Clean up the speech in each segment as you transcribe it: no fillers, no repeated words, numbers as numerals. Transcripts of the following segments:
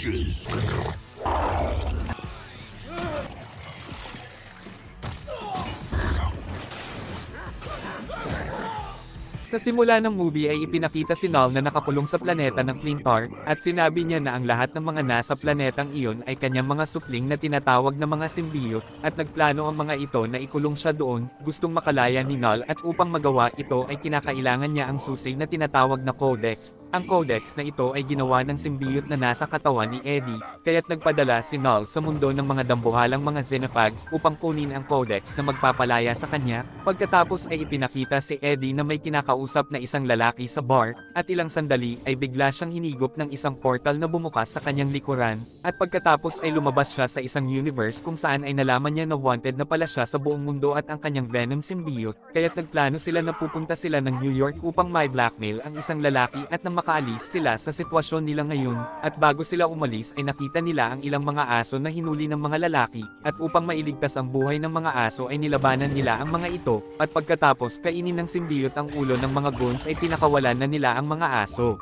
Sa simula ng movie ay ipinakita si Null na nakakulong sa planeta ng Clintar, at sinabi niya na ang lahat ng mga nasa planetang iyon ay kanyang mga supling na tinatawag na mga symbiote, at nagplano ang mga ito na ikulong siya doon. Gustong makalaya ni Null, at upang magawa ito ay kinakailangan niya ang susi na tinatawag na Codex. Ang Codex na ito ay ginawa ng symbiote na nasa katawan ni Eddie, kaya't nagpadala si Null sa mundo ng mga dambuhalang mga Xenophags upang kunin ang Codex na magpapalaya sa kanya. Pagkatapos ay ipinakita si Eddie na may kinakausap na isang lalaki sa bar, at ilang sandali ay bigla siyang hinigop ng isang portal na bumukas sa kanyang likuran, at pagkatapos ay lumabas siya sa isang universe kung saan ay nalaman niya na wanted na pala siya sa buong mundo at ang kanyang Venom symbiote, kaya't nagplano sila na pupunta sila ng New York upang may blackmail ang isang lalaki at nang makaalis sila sa sitwasyon nila ngayon, at bago sila umalis ay nakita nila ang ilang mga aso na hinuli ng mga lalaki, at upang mailigtas ang buhay ng mga aso ay nilabanan nila ang mga ito, at pagkatapos kainin ng symbiote ang ulo ng mga goons ay pinakawalan na nila ang mga aso.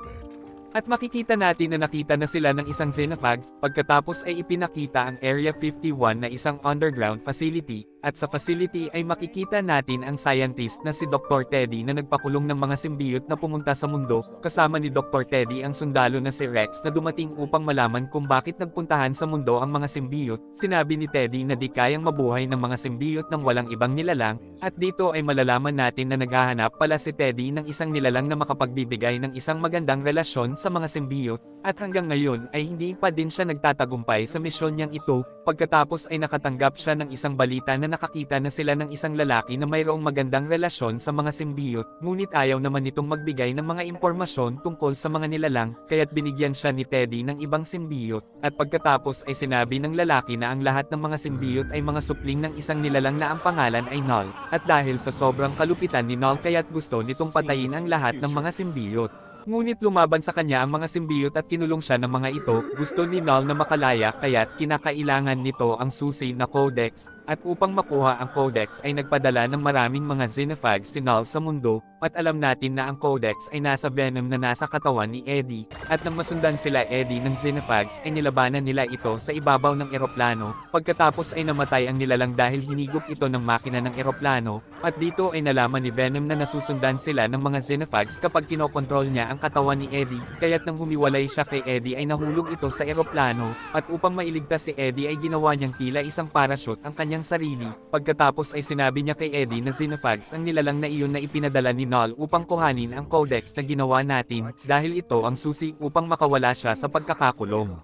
At makikita natin na nakita na sila ng isang Xenophags, pagkatapos ay ipinakita ang Area 51 na isang underground facility, at sa facility ay makikita natin ang scientist na si Dr. Teddy na nagpakulong ng mga symbiote na pumunta sa mundo, kasama ni Dr. Teddy ang sundalo na si Rex na dumating upang malaman kung bakit nagpuntahan sa mundo ang mga symbiote. Sinabi ni Teddy na di kayang mabuhay ng mga symbiote ng walang ibang nilalang, at dito ay malalaman natin na naghahanap pala si Teddy ng isang nilalang na makapagbibigay ng isang magandang relasyon sa mga symbiote, at hanggang ngayon ay hindi pa din siya nagtatagumpay sa misyon niyang ito. Pagkatapos ay nakatanggap siya ng isang balita na nakakita na sila ng isang lalaki na mayroong magandang relasyon sa mga symbiote, ngunit ayaw naman nitong magbigay ng mga impormasyon tungkol sa mga nilalang, kaya't binigyan siya ni Teddy ng ibang symbiote, at pagkatapos ay sinabi ng lalaki na ang lahat ng mga symbiote ay mga supling ng isang nilalang na ang pangalan ay Null, at dahil sa sobrang kalupitan ni Null kaya't gusto nitong patayin ang lahat ng mga symbiote. Ngunit lumaban sa kanya ang mga symbiote at kinulong siya ng mga ito. Gusto ni Null na makalaya kaya't kinakailangan nito ang susi na Codex, at upang makuha ang Codex ay nagpadala ng maraming mga Xenophags si Null sa mundo, at alam natin na ang Codex ay nasa Venom na nasa katawan ni Eddie, at nang masundan sila Eddie ng Xenophags ay nilabanan nila ito sa ibabaw ng eroplano, pagkatapos ay namatay ang nilalang dahil hinigop ito ng makina ng eroplano, at dito ay nalaman ni Venom na nasusundan sila ng mga Xenophags kapag kinokontrol niya ang katawan ni Eddie, kaya't nang humiwalay siya kay Eddie ay nahulog ito sa eroplano, at upang mailigtas si Eddie ay ginawa niyang tila isang parachute ang kanyang sarili. Pagkatapos ay sinabi niya kay Eddie na Xenophags ang nilalang na iyon na ipinadala ni Null upang kuhanin ang Codex na ginawa natin, dahil ito ang susi upang makawala siya sa pagkakakulong.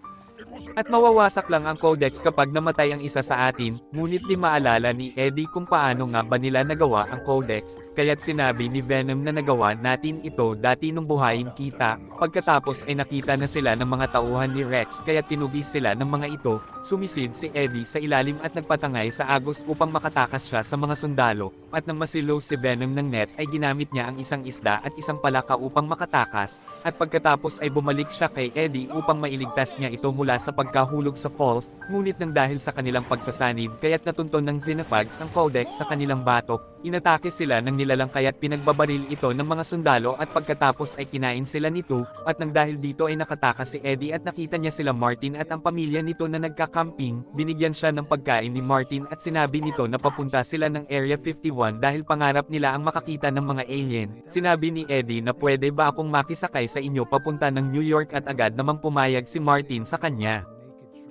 At mawawasak lang ang Codex kapag namatay ang isa sa atin, ngunit di maalala ni Eddie kung paano nga ba nila nagawa ang Codex, kaya't sinabi ni Venom na nagawa natin ito dati nung buhayin kita. Pagkatapos ay nakita na sila ng mga tauhan ni Rex kaya't tinugis sila ng mga ito. Sumisid si Eddie sa ilalim at nagpatangay sa agos upang makatakas siya sa mga sundalo, at nang masilaw si Venom ng net ay ginamit niya ang isang isda at isang palaka upang makatakas, at pagkatapos ay bumalik siya kay Eddie upang mailigtas niya ito mula sa pagkahulog sa falls, ngunit nang dahil sa kanilang pagsasanib kaya't natunton ng Xenophags ang Codex sa kanilang batok, inatake sila ng nilalang kaya't pinagbabaril ito ng mga sundalo at pagkatapos ay kinain sila nito, at nang dahil dito ay nakatakas si Eddie at nakita niya sila Martin at ang pamilya nito na nagkakamping, binigyan siya ng pagkain ni Martin at sinabi nito na papunta sila ng Area 51 dahil pangarap nila ang makakita ng mga alien. Sinabi ni Eddie na pwede ba akong makisakay sa inyo papunta ng New York, at agad namang pumayag si Martin sa kanya.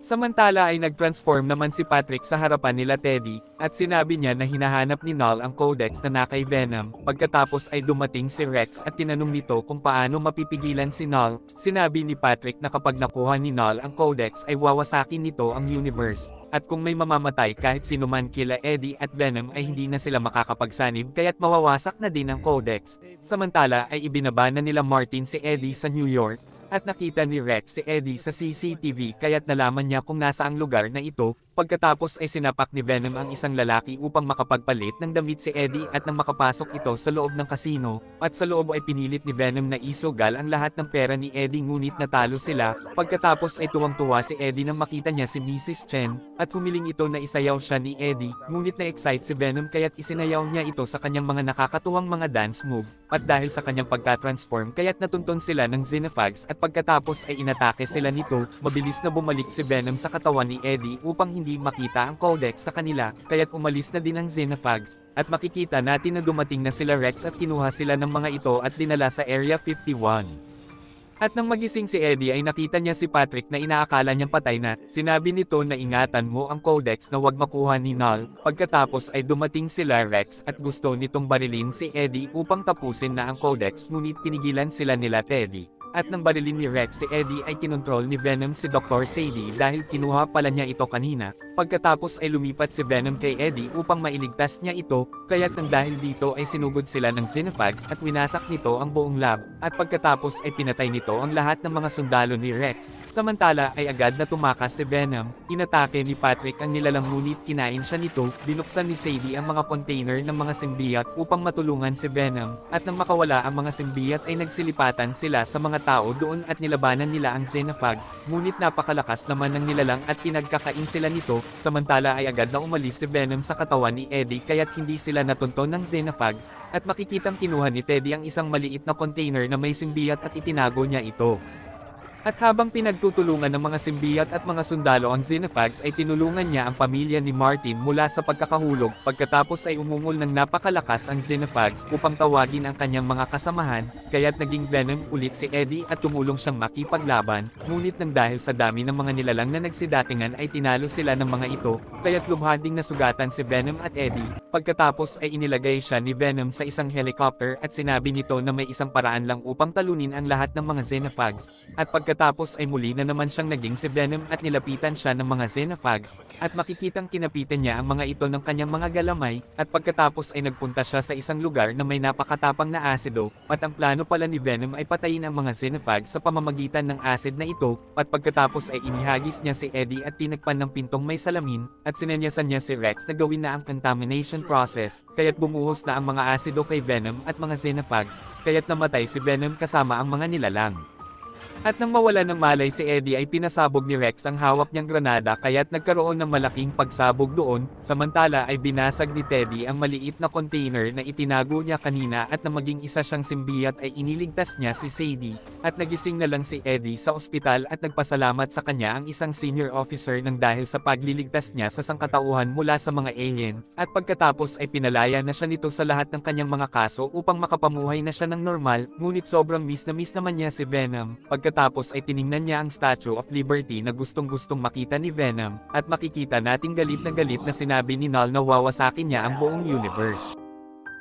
Samantala ay nag-transform naman si Patrick sa harapan nila Teddy, at sinabi niya na hinahanap ni Null ang Codex na nakay Venom. Pagkatapos ay dumating si Rex at tinanong nito kung paano mapipigilan si Null. Sinabi ni Patrick na kapag nakuha ni Null ang Codex ay wawasakin nito ang universe, at kung may mamamatay kahit sino man kila Eddie at Venom ay hindi na sila makakapagsanib kaya't mawawasak na din ang Codex. Samantala ay ibinaba na nila Martin si Eddie sa New York, at nakita ni Rex si Eddie sa CCTV kaya't nalaman niya kung nasa ang lugar na ito. Pagkatapos ay sinapak ni Venom ang isang lalaki upang makapagpalit ng damit si Eddie at nang makapasok ito sa loob ng kasino, at sa loob ay pinilit ni Venom na isugal ang lahat ng pera ni Eddie ngunit natalo sila. Pagkatapos ay tuwang-tuwa si Eddie nang makita niya si Mrs. Chen, at humiling ito na isayaw siya ni Eddie, ngunit na-excite si Venom kaya't isinayaw niya ito sa kanyang mga nakakatuwang mga dance move, at dahil sa kanyang pagka-transform kaya't natunton sila ng Xenofags at pagkatapos ay inatake sila nito, mabilis na bumalik si Venom sa katawan ni Eddie upang hindi makita ang Codex sa kanila, kaya't umalis na din ang Xenofags, at makikita natin na dumating na sila Rex at kinuha sila ng mga ito at dinala sa Area 51. At nang magising si Eddie ay nakita niya si Patrick na inaakala niyang patay na, sinabi nito na ingatan mo ang Codex na wag makuha ni Null. Pagkatapos ay dumating sila Rex at gusto nitong barilin si Eddie upang tapusin na ang Codex ngunit pinigilan sila nila Teddy. At nang barilin ni Rex si Eddie ay kinontrol ni Venom si Dr. Sadie dahil kinuha pala niya ito kanina. Pagkatapos ay lumipat si Venom kay Eddie upang mailigtas niya ito, kaya't nang dahil dito ay sinugod sila ng Xenofags at winasak nito ang buong lab, at pagkatapos ay pinatay nito ang lahat ng mga sundalo ni Rex. Samantala ay agad na tumakas si Venom, inatake ni Patrick ang nilalang ngunit kinain siya nito, binuksan ni Sadie ang mga container ng mga symbiote upang matulungan si Venom, at nang makawala ang mga symbiote ay nagsilipatan sila sa mga tao doon at nilabanan nila ang Xenofags, ngunit napakalakas naman ng nilalang at pinagkakain sila nito. Samantala ay agad na umalis si Venom sa katawan ni Eddie kaya't hindi sila natunton ng Xenofags, at makikitang kinuha ni Teddy ang isang maliit na container na may symbiote at itinago niya ito. At habang pinagtutulungan ng mga symbiote at mga sundalo ang Xenofags ay tinulungan niya ang pamilya ni Martin mula sa pagkakahulog, pagkatapos ay umungol ng napakalakas ang Xenofags upang tawagin ang kanyang mga kasamahan, kaya't naging Venom ulit si Eddie at tumulong siyang makipaglaban, ngunit nang dahil sa dami ng mga nilalang na nagsidatingan ay tinalo sila ng mga ito, kaya't lubhading nasugatan si Venom at Eddie. Pagkatapos ay inilagay siya ni Venom sa isang helicopter at sinabi nito na may isang paraan lang upang talunin ang lahat ng mga Xenofags, at pagkatapos ay muli na naman siyang naging si Venom at nilapitan siya ng mga Xenofags, at makikitang kinapitan niya ang mga ito ng kanyang mga galamay, at pagkatapos ay nagpunta siya sa isang lugar na may napakatapang na asido, at ang plano pala ni Venom ay patayin ang mga Xenofags sa pamamagitan ng acid na ito, at pagkatapos ay inihagis niya si Eddie at tinagpan ng pintong may salamin, at sinenyasan niya si Rex na gawin na ang contamination process, kaya't bumuhos na ang mga asido kay Venom at mga Xenofags, kaya't namatay si Venom kasama ang mga nilalang. At nang mawala ng malay si Eddie ay pinasabog ni Rex ang hawak niyang granada kaya't nagkaroon ng malaking pagsabog doon, samantala ay binasag ni Teddy ang maliit na container na itinago niya kanina at nang maging isa siyang symbiote ay iniligtas niya si Sadie, at nagising na lang si Eddie sa ospital at nagpasalamat sa kanya ang isang senior officer nang dahil sa pagliligtas niya sa sangkatauhan mula sa mga alien, at pagkatapos ay pinalaya na siya nito sa lahat ng kanyang mga kaso upang makapamuhay na siya ng normal, ngunit sobrang miss naman niya si Venom. Pagkatapos ay tiningnan niya ang Statue of Liberty na gustong-gustong makita ni Venom, at makikita nating galit na sinabi ni Null na wawasakin niya ang buong universe.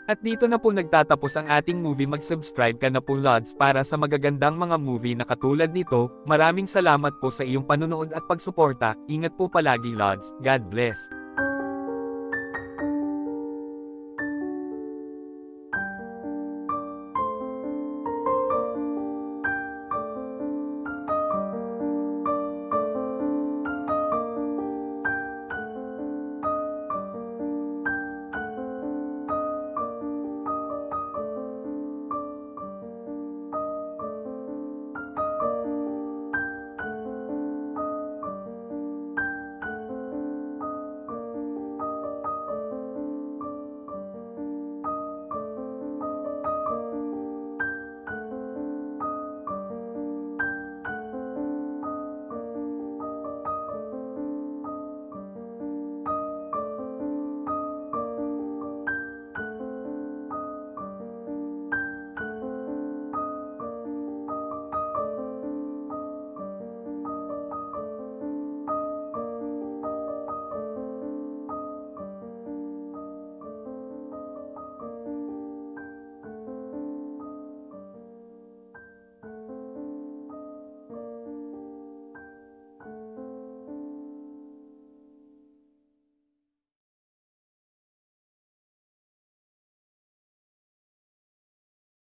At dito na po nagtatapos ang ating movie. Mag-subscribe ka na po Lods para sa magagandang mga movie na katulad nito. Maraming salamat po sa iyong panunood at pagsuporta. Ingat po palagi Lods. God bless.